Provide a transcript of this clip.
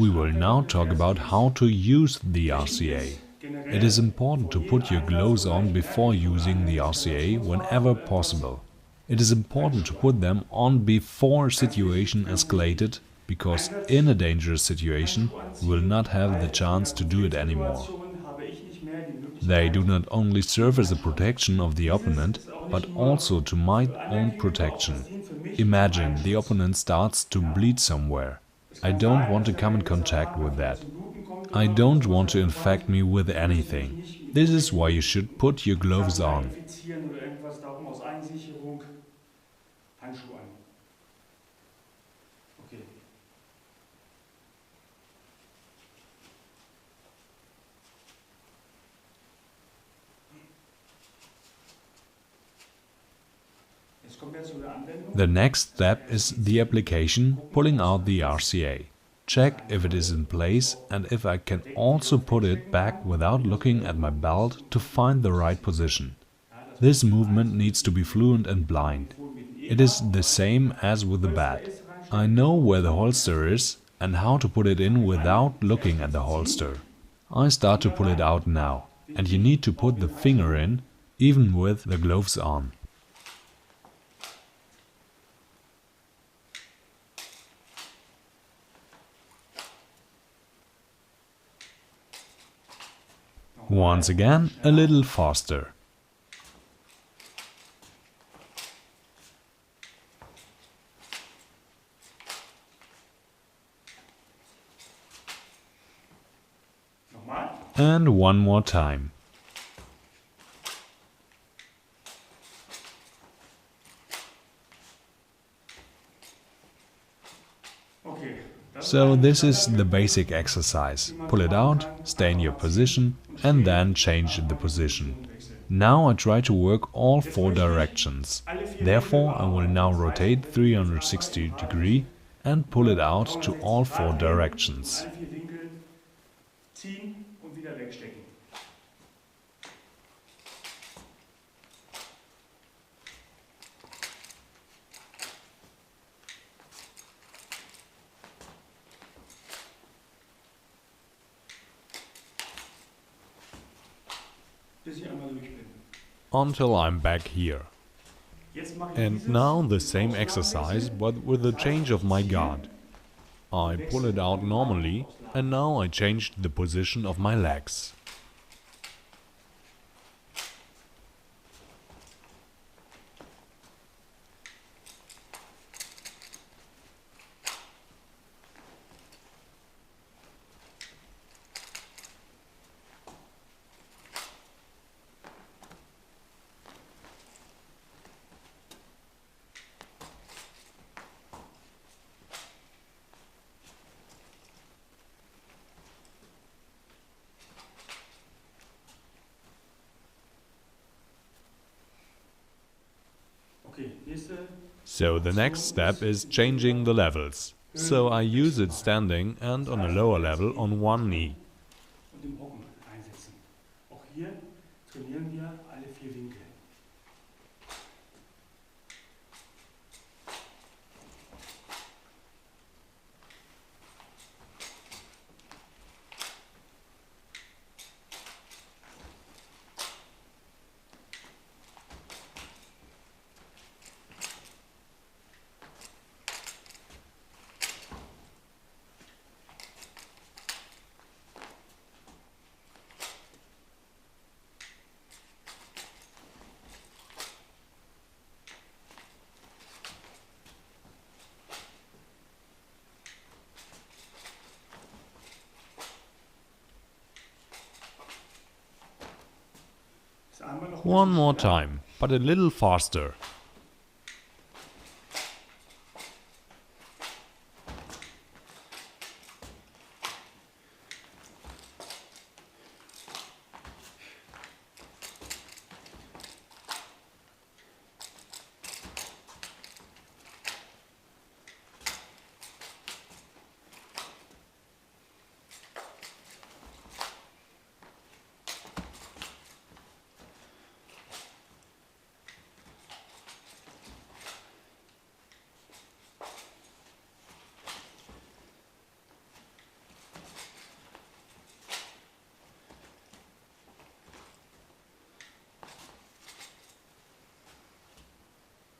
We will now talk about how to use the RCA. It is important to put your gloves on before using the RCA whenever possible. It is important to put them on before situation escalated, because in a dangerous situation you will not have the chance to do it anymore. They do not only serve as a protection of the opponent, but also to my own protection. Imagine the opponent starts to bleed somewhere. I don't want to come in contact with that. I don't want to infect me with anything. This is why you should put your gloves on. The next step is the application, pulling out the RCA. Check if it is in place and if I can also put it back without looking at my belt to find the right position. This movement needs to be fluent and blind. It is the same as with the bat. I know where the holster is and how to put it in without looking at the holster. I start to pull it out now, and you need to put the finger in, even with the gloves on. Once again, a little faster. And one more time. So this is the basic exercise. Pull it out, stay in your position, and then change the position. Now I try to work all 4 directions. Therefore I will now rotate 360 degrees and pull it out to all 4 directions. Until I'm back here. And now the same exercise, but with the change of my guard. I pull it out normally, and now I changed the position of my legs. So the next step is changing the levels. So I use it standing and on a lower level on one knee. One more time, but a little faster.